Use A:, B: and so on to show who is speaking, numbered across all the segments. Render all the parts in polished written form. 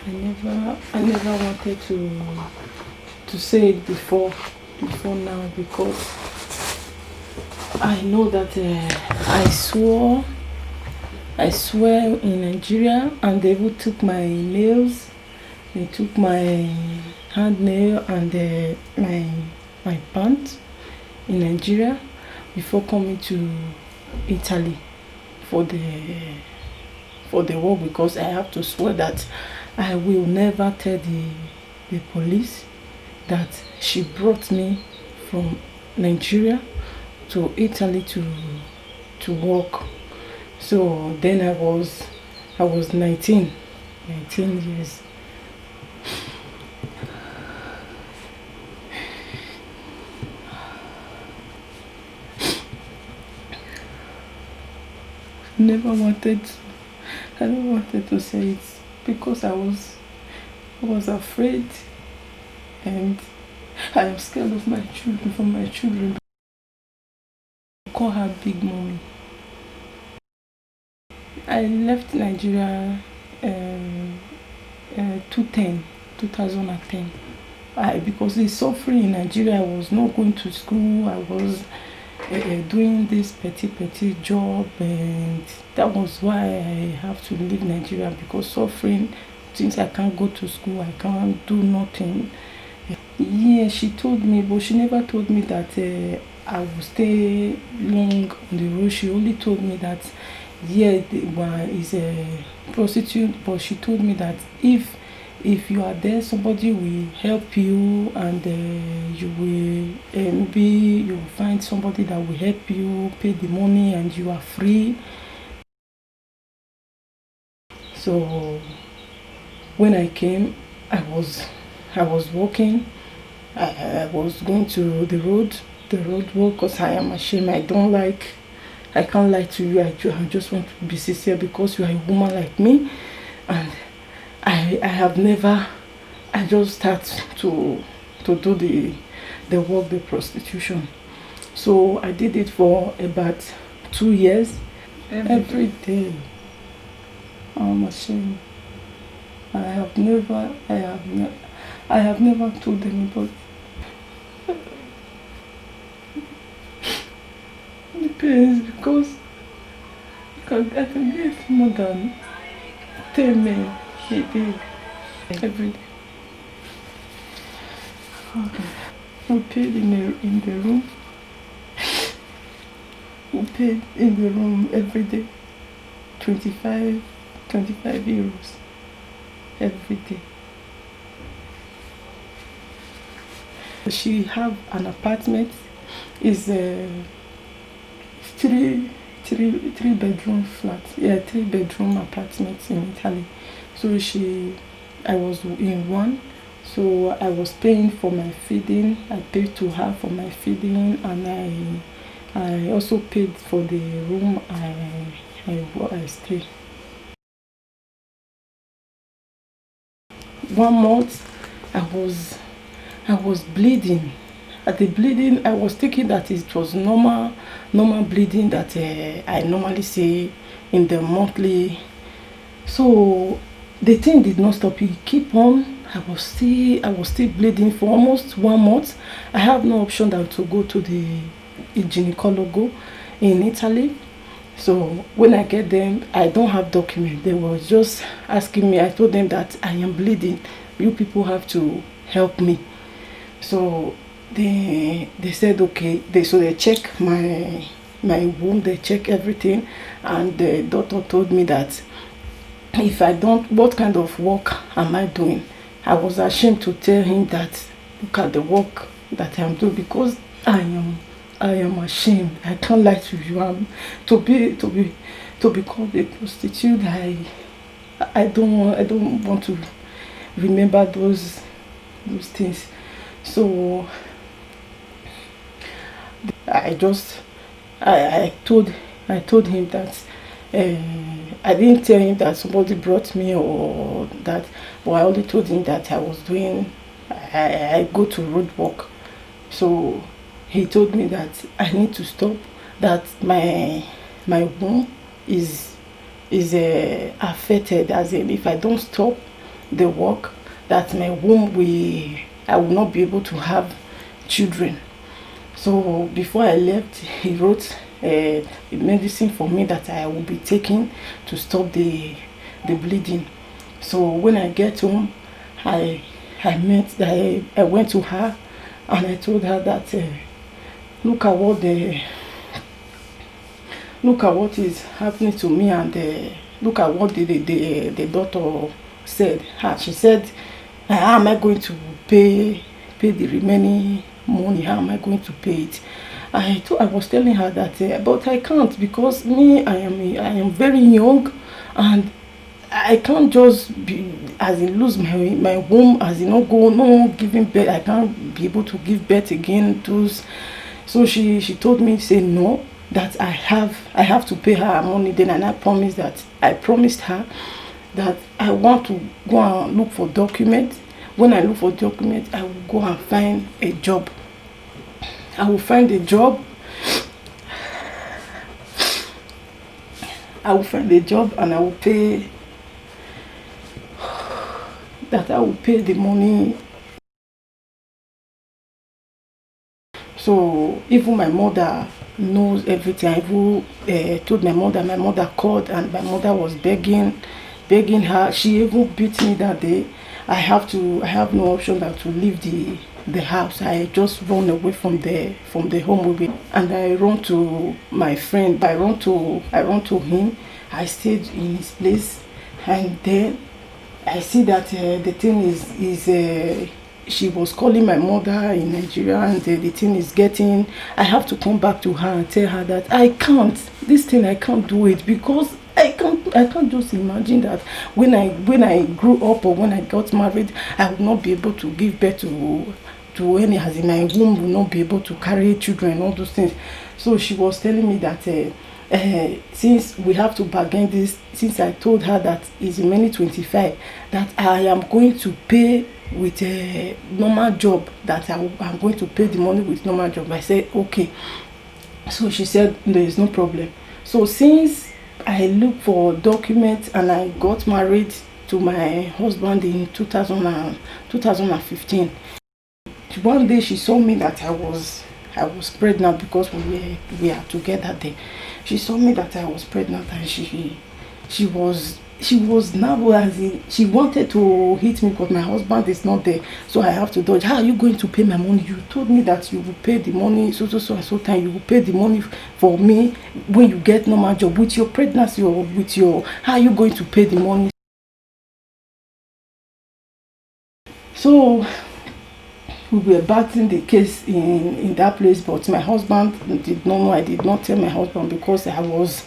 A: I never wanted to say it before now, because I know that I swear in Nigeria, and they even took my nails. They took my hand nail and my pants in Nigeria before coming to Italy for the work, because I have to swear that I will never tell the police that she brought me from Nigeria to Italy to work. So then I was 19 years. Never wanted I never wanted to say it, because I was afraid, and I am scared of my children, for my children. I call her Big Mommy. I left Nigeria 2010. Because the suffering in Nigeria, I was not going to school. I was doing this petty job, and that was why I have to leave Nigeria, because suffering, since I can't go to school, I can't do nothing. Yeah, she told me, but she never told me that I will stay long on the road. She only told me that, yeah, is a prostitute, but she told me that if you are there, somebody will help you, and you will maybe you will find somebody that will help you pay the money, and you are free. So when I came, I was walking. I was going to the road work, because I am ashamed. I can't lie to you. I just want to be sincere, because you are a woman like me, and I have never. I just start to do the work, the prostitution. So I did it for about 2 years. Every day. I'm ashamed. I have never told anybody. The pains, because I can get more than 10 men a day, every day. Okay. We paid in the room. We paid in the room every day. 25 euros every day. She have an apartment. Is a three bedroom flat. Yeah, 3 bedroom apartment in Italy. So I was in one. So I was paying for my feeding. I paid to her for my feeding, and I also paid for the room I stay. 1 month, I was bleeding. At the bleeding, I was thinking that it was normal bleeding that I normally see in the monthly. So the thing did not stop. It keep on. I was still bleeding for almost 1 month. I have no option than to go to the gynecologo in Italy. So when I get them, I don't have document. They were just asking me. I told them that I am bleeding. You people have to help me. So they said okay. They check my womb. They check everything, and the doctor told me that if I don't, what kind of work am I doing? I was ashamed to tell him that look at the work that I'm doing, because I am ashamed. I can't lie to you. To be called a prostitute. I don't want to remember those things. So I just I told him that I didn't tell him that somebody brought me or that, but I only told him that I was doing. I go to road work. So he told me that I need to stop. That my womb is affected. As in, if I don't stop, the work, that my womb will, I will not be able to have children. So before I left, he wrote a medicine for me that I will be taking to stop the bleeding. So when I get home, I I went to her and I told her that look at what the look at what is happening to me, and look at what the doctor said. She said, how am I going to pay the remaining money? How am I going to pay it? I was telling her that but I can't, because me, I am very young, and I can't just be as in lose my womb, as in not go no giving birth. I can't be able to give birth again. Those, so she told me, say no, that I have to pay her money. Then, and I promised her that I want to go and look for documents. When I look for documents, I will go and find a job. I will find a job. I will find a job, and I will pay. That I will pay the money. So even my mother knows everything. I even told my mother. My mother called, and my mother was begging her. She even beat me that day. I have no option but to leave the house. I just run away from the home with, and I run to my friend. I run to him. I stayed in his place, and then I see that the thing is she was calling my mother in Nigeria, and the thing is getting. I have to come back to her and tell her that I can't. This thing, I can't do it, because I can't just imagine that when I grew up, or when I got married, I would not be able to give birth to any, as in my womb will not be able to carry children, all those things. So she was telling me that since we have to bargain this, since I told her that it's remaining 25, that I am going to pay with a normal job, that I'm going to pay the money with normal job. I said okay. So she said there is no problem. So since I looked for documents and I got married to my husband in 2015, one day she saw me that I was pregnant, because we are together then. She saw me that I was pregnant, and she was nervous, as in she wanted to hit me, because my husband is not there. So I have to dodge. How are you going to pay my money? You told me that you will pay the money so and so time. You will pay the money for me when you get normal job. With your pregnancy, or with your, how are you going to pay the money? So we were battling the case in that place, but my husband did not know. I did not tell my husband, because I was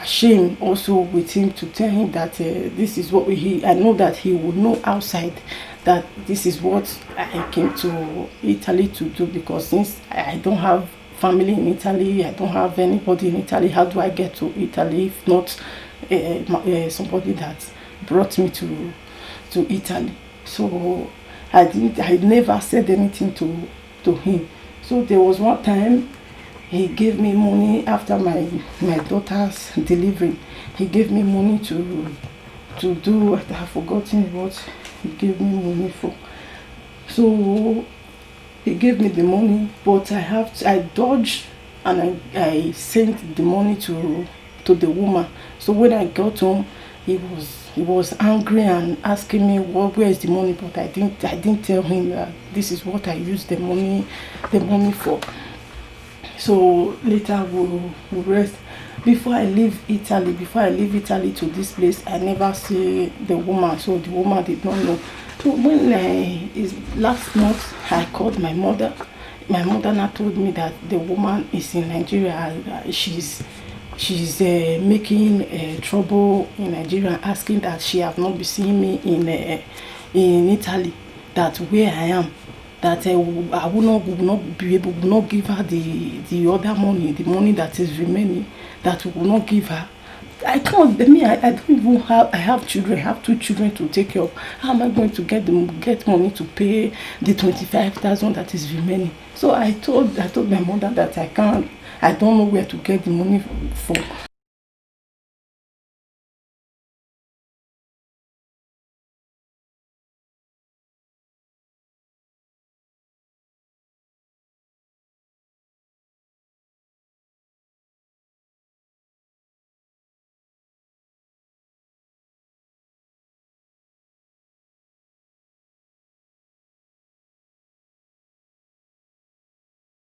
A: ashamed also with him, to tell him that this is what I know that he would know outside, that this is what I came to Italy to do, because since I don't have family in Italy, I don't have anybody in Italy. How do I get to Italy if not somebody that brought me to Italy? So I never said anything to him. So there was one time he gave me money after my daughter's delivery. He gave me money to do, I have forgotten what he gave me money for. So he gave me the money, but I dodged, and I sent the money to the woman. So when I got home, he was angry and asking me, where is the money? But I didn't tell him that this is what I used the money for. So later we'll rest. Before I leave Italy to this place, I never see the woman. So the woman did not know. So when last month, I called my mother. My mother now told me that the woman is in Nigeria. She's making trouble in Nigeria, asking that she have not been seeing me in Italy, that where I am, that I will not be able, will not give her the other money, the money that is remaining, that will not give her. I can't. I don't even have. I have children. I have 2 children to take care of. How am I going to get money to pay the 25,000 that is remaining? So I told my mother that I can't. I don't know where to get the money for.